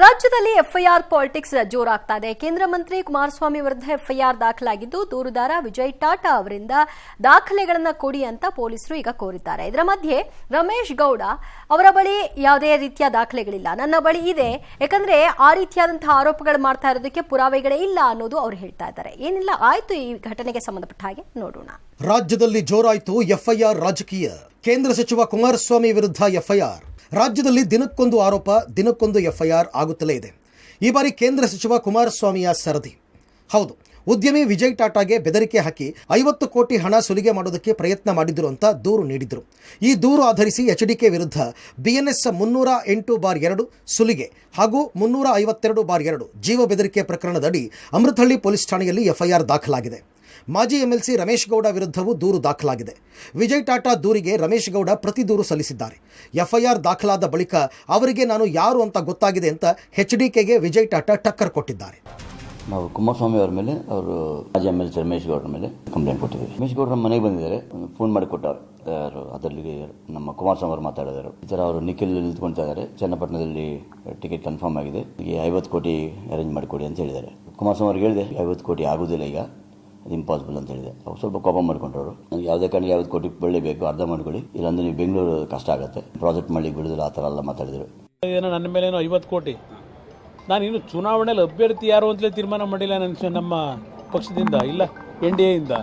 ರಾಜ್ಯದಲ್ಲಿ FIR politics ಜೋರಾಗ್ತಾ ಇದೆ. ಕೇಂದ್ರ ಮಂತ್ರಿ ಕುಮಾರಸ್ವಾಮಿ ವಿರುದ್ಧ ಎಫ್ಐಆರ್ ದಾಖಲಾಗಿದ್ದು, ದೂರುದಾರ ವಿಜಯ್ ಟಾಟಾ ಅವರಿಂದ ದಾಖಲೆಗಳನ್ನು ಕೊಡಿ ಅಂತ ಪೊಲೀಸರು ಈಗ ಕೋರಿದ್ದಾರೆ. ಇದರ ಮಧ್ಯೆ ರಮೇಶ್ ಗೌಡ ಅವರ ಬಳಿ ಯಾವುದೇ ರೀತಿಯ ದಾಖಲೆಗಳಿಲ್ಲ, ನನ್ನ ಬಳಿ ಇದೆ, ಯಾಕಂದ್ರೆ ಆ ರೀತಿಯಾದಂತಹ ಆರೋಪಗಳು ಮಾಡ್ತಾ ಇರೋದಕ್ಕೆ ಪುರಾವೆಗಳೇ ಇಲ್ಲ ಅನ್ನೋದು ಅವರು ಹೇಳ್ತಾ ಇದ್ದಾರೆ. ಏನಿಲ್ಲ ಆಯ್ತು, ಈ ಘಟನೆಗೆ ಸಂಬಂಧಪಟ್ಟ ಹಾಗೆ ನೋಡೋಣ. ರಾಜ್ಯದಲ್ಲಿ ಜೋರಾಯಿತು ಎಫ್ಐಆರ್ ರಾಜಕೀಯ. ಕೇಂದ್ರ ಸಚಿವ ಕುಮಾರಸ್ವಾಮಿ ವಿರುದ್ಧ ಎಫ್ಐಆರ್. ರಾಜ್ಯದಲ್ಲಿ ದಿನಕ್ಕೊಂದು ಆರೋಪ, ದಿನಕ್ಕೊಂದು ಎಫ್ಐಆರ್ ಆಗುತ್ತಲೇ ಇದೆ. ಈ ಬಾರಿ ಕೇಂದ್ರ ಸಚಿವ ಕುಮಾರಸ್ವಾಮಿಯ ಸರದಿ. ಹೌದು, ಉದ್ಯಮಿ ವಿಜಯ್ ಟಾಟಾಗೆ ಬೆದರಿಕೆ ಹಾಕಿ 50 ಕೋಟಿ ಹಣ ಸುಲಿಗೆ ಮಾಡೋದಕ್ಕೆ ಪ್ರಯತ್ನ ಮಾಡಿದ್ರು ಅಂತ ದೂರು ನೀಡಿದ್ರು. ಈ ದೂರು ಆಧರಿಸಿ ಎಚ್ಡಿಕೆ ವಿರುದ್ಧ BNS 308/2 ಸುಲಿಗೆ ಹಾಗೂ 352/2 ಜೀವ ಬೆದರಿಕೆ ಪ್ರಕರಣದಡಿ ಅಮೃತಹಳ್ಳಿ ಪೊಲೀಸ್ ಠಾಣೆಯಲ್ಲಿ ಎಫ್ಐಆರ್ ದಾಖಲಾಗಿದೆ. ಮಾಜಿ MLC ರಮೇಶ್ ಗೌಡ ವಿರುದ್ಧವೂ ದೂರು ದಾಖಲಾಗಿದೆ. ವಿಜಯ್ ಟಾಟಾ ದೂರಿಗೆ ರಮೇಶ್ ಗೌಡ ಪ್ರತಿ ದೂರು ಸಲ್ಲಿಸಿದ್ದಾರೆ. ಎಫ್ಐಆರ್ ದಾಖಲಾದ ಬಳಿಕ ಅವರಿಗೆ ನಾನು ಯಾರು ಅಂತ ಗೊತ್ತಾಗಿದೆ ಅಂತ HDKಗೆ ವಿಜಯ್ ಟಾಟಾ ಟಕ್ಕರ್ ಕೊಟ್ಟಿದ್ದಾರೆ. ನಾವು ಕುಮಾರಸ್ವಾಮಿ ಅವರ ಮೇಲೆ, ಅವರು ಮಾಜಿ MLC ರಮೇಶ್ ಗೌಡರ ಮೇಲೆ ಕಂಪ್ಲೇಂಟ್ ಕೊಟ್ಟಿದ್ದೀವಿ. ರಮೇಶ್ ಗೌಡ ನಮ್ಮ ಮನೆಗೆ ಬಂದಿದ್ದಾರೆ, ಫೋನ್ ಮಾಡಿ ಕೊಟ್ಟವರು. ಅದರಲ್ಲಿ ನಮ್ಮ ಕುಮಾರಸ್ವಾಮಿ ಅವರು ಮಾತಾಡಿದರು. ಈ ಥರ ಅವರು ನಿಖಿಲ್ ನಿಂತ್ಕೊಳ್ತಾ ಇದ್ದಾರೆ, ಚನ್ನಪಟ್ಟಣದಲ್ಲಿ ಟಿಕೆಟ್ ಕನ್ಫರ್ಮ್ ಆಗಿದೆ, ಈಗ 50 ಕೋಟಿ ಅರೇಂಜ್ ಮಾಡಿಕೊಡಿ ಅಂತ ಹೇಳಿದ್ದಾರೆ. ಕುಮಾರಸ್ವಾಮಿ ಅವ್ರಿಗೆ ಹೇಳಿದೆ 50 ಕೋಟಿ ಆಗೋದಿಲ್ಲ, ಈಗ ಅದು ಇಂಪಾಸಿಬಲ್ ಅಂತ ಹೇಳಿದೆ. ಅವ್ರು ಸ್ವಲ್ಪ ಕೋಪ ಮಾಡ್ಕೊಂಡ್ರು. ನನಗೆ ಯಾವುದೇ ಕಾರಣಕ್ಕೆ 50 ಕೋಟಿ ಬೆಳಿಬೇಕು, ಅರ್ಧ ಮಾಡ್ಕೊಳ್ಳಿ, ಇಲ್ಲಾಂದ್ರೆ ನೀವು ಬೆಂಗಳೂರು ಕಷ್ಟ ಆಗುತ್ತೆ, ಪ್ರಾಜೆಕ್ಟ್ ಮಾಡಿ ಬಿಡುದಿಲ್ಲ, ಆ ಥರ ಎಲ್ಲ ಮಾತಾಡಿದರು. ಏನೋ ನನ್ನ ಮೇಲೆ 50 ಕೋಟಿ, ನಾನು ಇನ್ನು ಚುನಾವಣೆಯಲ್ಲಿ ಅಭ್ಯರ್ಥಿ ಯಾರು ಅಂತಲೇ ತೀರ್ಮಾನ ಮಾಡಿಲ್ಲ ನಮ್ಮ ಪಕ್ಷದಿಂದ, ಇಲ್ಲ NDA ಇಂದ.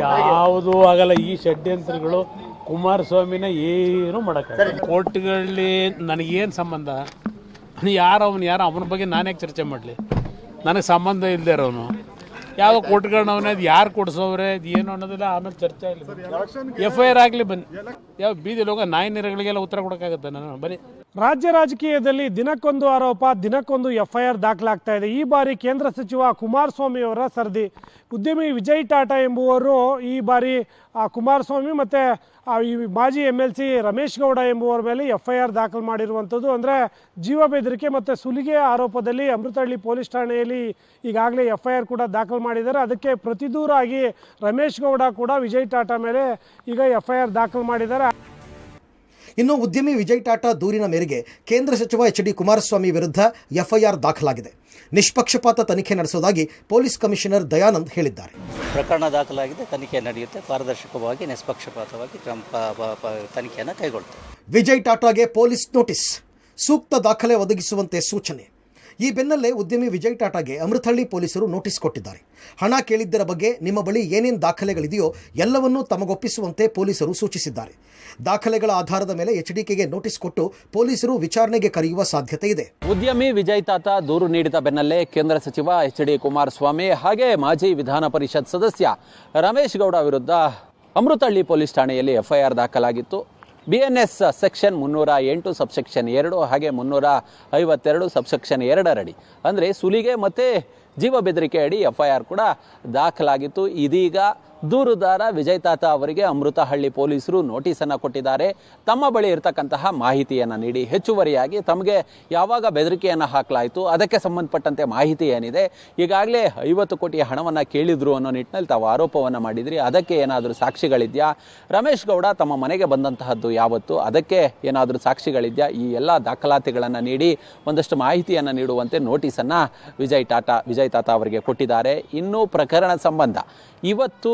ಯಾವುದೂ ಆಗಲ್ಲ. ಈ ಷಡ್ಯಂತ್ರಗಳು ಕುಮಾರಸ್ವಾಮಿನ ಏನು ಮಾಡೋಕ್ಕಾಗಲ್ಲ. ಕೋರ್ಟ್ಗಳಲ್ಲಿ ನನಗೇನು ಸಂಬಂಧ? ಯಾರು ಅವನ ಬಗ್ಗೆ ನಾನೇ ಚರ್ಚೆ ಮಾಡಲಿ? ನನಗೆ ಸಂಬಂಧ ಇಲ್ಲದೆ ಇರೋನು ಯಾವ ಕೋರ್ಟ್ಗಳನ್ನ ಅವನದು ಯಾರು ಕೊಡಿಸೋವ್ರೆ, ಅದು ಏನು ಅನ್ನೋದಿಲ್ಲ. ಆಮೇಲೆ ಚರ್ಚೆ ಆಗಲಿ, FIR ಆಗಲಿ, ಬನ್ನಿ. ಯಾವ ಬೀದಿ ಲೋಕ ನಾಯಿ ನೀರುಗಳಿಗೆಲ್ಲ ಉತ್ತರ ಕೊಡೋಕ್ಕಾಗುತ್ತೆ? ನಾನು ಬನ್ನಿ. ರಾಜ್ಯ ರಾಜಕೀಯದಲ್ಲಿ ದಿನಕ್ಕೊಂದು ಆರೋಪ, ದಿನಕ್ಕೊಂದು FIR ದಾಖಲಾಗ್ತಾ ಇದೆ. ಈ ಬಾರಿ ಕೇಂದ್ರ ಸಚಿವ ಕುಮಾರಸ್ವಾಮಿ ಅವರ ಸರದಿ. ಉದ್ಯಮಿ ವಿಜಯ್ ಟಾಟಾ ಎಂಬುವರು ಈ ಬಾರಿ ಕುಮಾರಸ್ವಾಮಿ ಮತ್ತು ಈ ಮಾಜಿ MLC ರಮೇಶ್ ಗೌಡ ಎಂಬುವರ ಮೇಲೆ FIR ದಾಖಲು ಮಾಡಿರುವಂಥದ್ದು. ಅಂದರೆ ಜೀವ ಬೆದರಿಕೆ ಮತ್ತು ಸುಲಿಗೆ ಆರೋಪದಲ್ಲಿ ಅಮೃತಹಳ್ಳಿ ಪೊಲೀಸ್ ಠಾಣೆಯಲ್ಲಿ ಈಗಾಗಲೇ FIR ಕೂಡ ದಾಖಲು ಮಾಡಿದ್ದಾರೆ. ಅದಕ್ಕೆ ಪ್ರತಿದೂರಾಗಿ ರಮೇಶ್ ಗೌಡ ಕೂಡ ವಿಜಯ್ ಟಾಟಾ ಮೇಲೆ ಈಗ FIR ದಾಖಲು ಮಾಡಿದ್ದಾರೆ. ಇನ್ನು ಉದ್ಯಮಿ ವಿಜಯ್ ಟಾಟಾ ದೂರಿನ ಮೇರೆಗೆ ಕೇಂದ್ರ ಸಚಿವ HD ಕುಮಾರಸ್ವಾಮಿ ವಿರುದ್ಧ FIR ದಾಖಲಾಗಿದೆ. ನಿಷ್ಪಕ್ಷಪಾತ ತನಿಖೆ ನಡೆಸುವುದಾಗಿ ಪೊಲೀಸ್ ಕಮಿಷನರ್ ದಯಾನಂದ್ ಹೇಳಿದ್ದಾರೆ. ಪ್ರಕರಣ ದಾಖಲಾಗಿದೆ, ತನಿಖೆ ನಡೆಯುತ್ತೆ, ಪಾರದರ್ಶಕವಾಗಿ ನಿಷ್ಪಕ್ಷಪಾತವಾಗಿ ತನಿಖೆಯನ್ನು ಕೈಗೊಳ್ಳುತ್ತೆ. ವಿಜಯ್ ಟಾಟಾಗೆ ಪೊಲೀಸ್ ನೋಟಿಸ್, ಸೂಕ್ತ ದಾಖಲೆ ಒದಗಿಸುವಂತೆ ಸೂಚನೆ. ಈ ಬೆನ್ನಲ್ಲೇ ಉದ್ಯಮಿ ವಿಜಯ್ ಟಾಟಾಗೆ ಅಮೃತಹಳ್ಳಿ ಪೊಲೀಸರು ನೋಟಿಸ್ ಕೊಟ್ಟಿದ್ದಾರೆ. ಹಣ ಕೇಳಿದ್ದರ ಬಗ್ಗೆ ನಿಮ್ಮ ಬಳಿ ಏನೇನು ದಾಖಲೆಗಳಿದೆಯೋ ಎಲ್ಲವನ್ನೂ ತಮಗೊಪ್ಪಿಸುವಂತೆ ಪೊಲೀಸರು ಸೂಚಿಸಿದ್ದಾರೆ. ದಾಖಲೆಗಳ ಆಧಾರದ ಮೇಲೆ HDKಗೆ ನೋಟಿಸ್ ಕೊಟ್ಟು ಪೊಲೀಸರು ವಿಚಾರಣೆಗೆ ಕರೆಯುವ ಸಾಧ್ಯತೆ ಇದೆ. ಉದ್ಯಮಿ ವಿಜಯ್ ಟಾಟಾ ದೂರು ನೀಡಿದ ಬೆನ್ನಲ್ಲೇ ಕೇಂದ್ರ ಸಚಿವ HD ಕುಮಾರಸ್ವಾಮಿ ಹಾಗೆ ಮಾಜಿ ವಿಧಾನ ಪರಿಷತ್ ಸದಸ್ಯ ರಮೇಶ್ ಗೌಡ ವಿರುದ್ಧ ಅಮೃತಹಳ್ಳಿ ಪೊಲೀಸ್ ಠಾಣೆಯಲ್ಲಿ FIR ದಾಖಲಾಗಿತ್ತು. BNS ಸೆಕ್ಷನ್ 308 ಸಬ್ಸೆಕ್ಷನ್ 2 ಹಾಗೆ 352 ಸಬ್ಸೆಕ್ಷನ್ 2 ಅಡಿ, ಅಂದರೆ ಸುಲಿಗೆ ಮತ್ತು ಜೀವ ಬೆದರಿಕೆ ಅಡಿ FIR ಕೂಡ ದಾಖಲಾಗಿತ್ತು. ಇದೀಗ ದೂರುದಾರ ವಿಜಯ್ ಟಾಟಾ ಅವರಿಗೆ ಅಮೃತಹಳ್ಳಿ ಪೊಲೀಸರು ನೋಟಿಸನ್ನು ಕೊಟ್ಟಿದ್ದಾರೆ. ತಮ್ಮ ಬಳಿ ಇರತಕ್ಕಂತಹ ಮಾಹಿತಿಯನ್ನು ನೀಡಿ, ಹೆಚ್ಚುವರಿಯಾಗಿ ತಮಗೆ ಯಾವಾಗ ಬೆದರಿಕೆಯನ್ನು ಹಾಕಲಾಯಿತು ಅದಕ್ಕೆ ಸಂಬಂಧಪಟ್ಟಂತೆ ಮಾಹಿತಿ ಏನಿದೆ, ಈಗಾಗಲೇ 50 ಕೋಟಿ ಹಣವನ್ನು ಕೇಳಿದ್ರು ಅನ್ನೋ ನಿಟ್ಟಿನಲ್ಲಿ ತಾವು ಆರೋಪವನ್ನು ಮಾಡಿದ್ರಿ, ಅದಕ್ಕೆ ಏನಾದರೂ ಸಾಕ್ಷಿಗಳಿದೆಯಾ? ರಮೇಶ್ ಗೌಡ ತಮ್ಮ ಮನೆಗೆ ಬಂದಂತಹದ್ದು ಯಾವತ್ತು, ಅದಕ್ಕೆ ಏನಾದರೂ ಸಾಕ್ಷಿಗಳಿದೆಯಾ? ಈ ಎಲ್ಲ ದಾಖಲಾತಿಗಳನ್ನು ನೀಡಿ ಒಂದಷ್ಟು ಮಾಹಿತಿಯನ್ನು ನೀಡುವಂತೆ ನೋಟಿಸನ್ನು ವಿಜಯ್ ಟಾಟಾ ಅವರಿಗೆ ಕೊಟ್ಟಿದ್ದಾರೆ. ಇನ್ನೂ ಪ್ರಕರಣ ಸಂಬಂಧ ಇವತ್ತು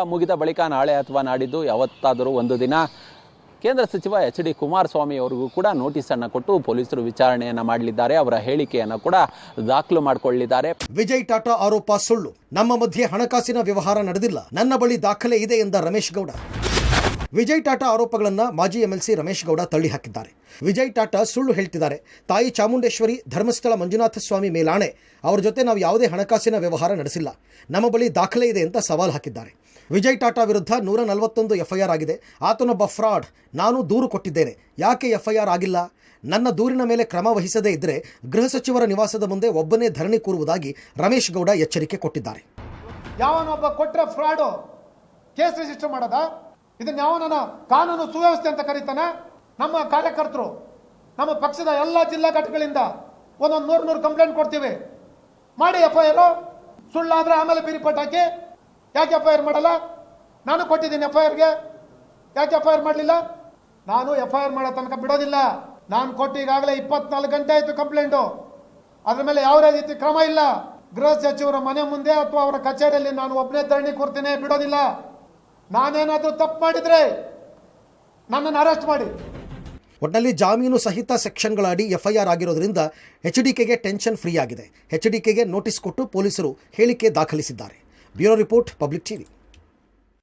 ಮುಗಿದ ಬಳಿಕ ನಾಳೆ ಅಥವಾ ನಾಡಿದ್ದು ಯಾವತ್ತಾದರೂ ಒಂದು ದಿನ ಕೇಂದ್ರ ಸಚಿವ HD ಕುಮಾರಸ್ವಾಮಿ ಅವರಿಗೂ ಕೂಡ ನೋಟಿಸನ್ನು ಕೊಟ್ಟು ಪೊಲೀಸರು ವಿಚಾರಣೆಯನ್ನು ಮಾಡಲಿದ್ದಾರೆ. ಅವರ ಹೇಳಿಕೆಯನ್ನು ಕೂಡ ದಾಖಲು ಮಾಡಿಕೊಳ್ಳಿದ್ದಾರೆ. ವಿಜಯ್ ಟಾಟಾ ಆರೋಪ ಸುಳ್ಳು, ನಮ್ಮ ಮಧ್ಯೆ ಹಣಕಾಸಿನ ವ್ಯವಹಾರ ನಡೆದಿಲ್ಲ, ನನ್ನ ಬಳಿ ದಾಖಲೆ ಇದೆ ಎಂದ ರಮೇಶ್ ಗೌಡ. ವಿಜಯ್ ಟಾಟಾ ಆರೋಪಗಳನ್ನು ಮಾಜಿ MLC ರಮೇಶ್ ಗೌಡ ತಳ್ಳಿ ಹಾಕಿದ್ದಾರೆ. ವಿಜಯ್ ಟಾಟಾ ಸುಳ್ಳು ಹೇಳ್ತಿದ್ದಾರೆ, ತಾಯಿ ಚಾಮುಂಡೇಶ್ವರಿ, ಧರ್ಮಸ್ಥಳ ಮಂಜುನಾಥ ಸ್ವಾಮಿ ಮೇಲಾಣೆ, ಅವರ ಜೊತೆ ನಾವು ಯಾವುದೇ ಹಣಕಾಸಿನ ವ್ಯವಹಾರ ನಡೆಸಿಲ್ಲ, ನಮ್ಮ ಬಳಿ ದಾಖಲೆ ಇದೆ ಅಂತ ಸವಾಲು ಹಾಕಿದ್ದಾರೆ. ವಿಜಯ್ ಟಾಟಾ ವಿರುದ್ಧ 141 FIR ಆಗಿದೆ. ಆತನೊಬ್ಬ ಫ್ರಾಡ್, ನಾನು ದೂರು ಕೊಟ್ಟಿದ್ದೇನೆ, ಯಾಕೆ FIR ಆಗಿಲ್ಲ? ನನ್ನ ದೂರಿನ ಮೇಲೆ ಕ್ರಮ ವಹಿಸದೇ ಇದ್ದರೆ ಗೃಹ ಸಚಿವರ ನಿವಾಸದ ಮುಂದೆ ಒಬ್ಬನೇ ಧರಣಿ ಕೂರುವುದಾಗಿ ರಮೇಶ್ ಗೌಡ ಎಚ್ಚರಿಕೆ ಕೊಟ್ಟಿದ್ದಾರೆ. ಯಾವನೊಬ್ಬ ಕೊಟ್ಟರೆ ಫ್ರಾಡು ಕೇಸ್ ರಿಜಿಸ್ಟರ್ ಮಾಡೋದ? ಇದನ್ನ ಯಾವನ ಕಾನೂನು ಸುವ್ಯವಸ್ಥೆ ಅಂತ ಕರೀತಾನೆ? ನಮ್ಮ ಕಾರ್ಯಕರ್ತರು, ನಮ್ಮ ಪಕ್ಷದ ಎಲ್ಲ ಜಿಲ್ಲಾ ಘಟಕಗಳಿಂದ ಒಂದೊಂದು 100 ಕಂಪ್ಲೇಂಟ್ ಕೊಡ್ತೀವಿ, ಮಾಡಿ FIR. ಸುಳ್ಳಾದ್ರೆ ಆಮೇಲೆ ಪಿರಿಪಟ್ ಹಾಕಿ ಯಾಕೆ FIR ಮಾಡಲ್ಲ? ನಾನು ಕೊಟ್ಟಿದ್ದೀನಿ FIRಗೆ, ಯಾಕೆ FIR ಮಾಡಲಿಲ್ಲ? ನಾನು FIR ಮಾಡೋ ತನಕ ಬಿಡೋದಿಲ್ಲ. ನಾನು ಕೊಟ್ಟು ಈಗಾಗಲೇ 24 ಗಂಟೆ ಆಯಿತು ಕಂಪ್ಲೇಂಟು. ಅದ್ರ ಮೇಲೆ ಯಾವುದೇ ರೀತಿ ಕ್ರಮ ಇಲ್ಲ. ಗೃಹ ಸಚಿವರ ಮನೆ ಮುಂದೆ ಅಥವಾ ಅವರ ಕಚೇರಿಯಲ್ಲಿ ನಾನು ಒಬ್ಬನೇ ಧರಣಿ ಕೂರ್ತೀನಿ, ಬಿಡೋದಿಲ್ಲ. ನಾನೇನಾದ್ರೂ ತಪ್ಪು ಮಾಡಿದ್ರೆ ನನ್ನನ್ನು ಅರೆಸ್ಟ್ ಮಾಡಿ. ಒಟ್ಟಿನಲ್ಲಿ ಜಾಮೀನು ಸಹಿತ ಸೆಕ್ಷನ್ಗಳ ಅಡಿ ಎಫ್ಐಆರ್ ಆಗಿರೋದ್ರಿಂದ ಎಚ್ಡಿಕೆಗೆ ಟೆನ್ಷನ್ ಫ್ರೀ ಆಗಿದೆ. ಎಚ್ಡಿಕೆಗೆ ನೋಟಿಸ್ ಕೊಟ್ಟು ಪೊಲೀಸರು ಹೇಳಿಕೆ ದಾಖಲಿಸಿದ್ದಾರೆ. Bureau report, public TV.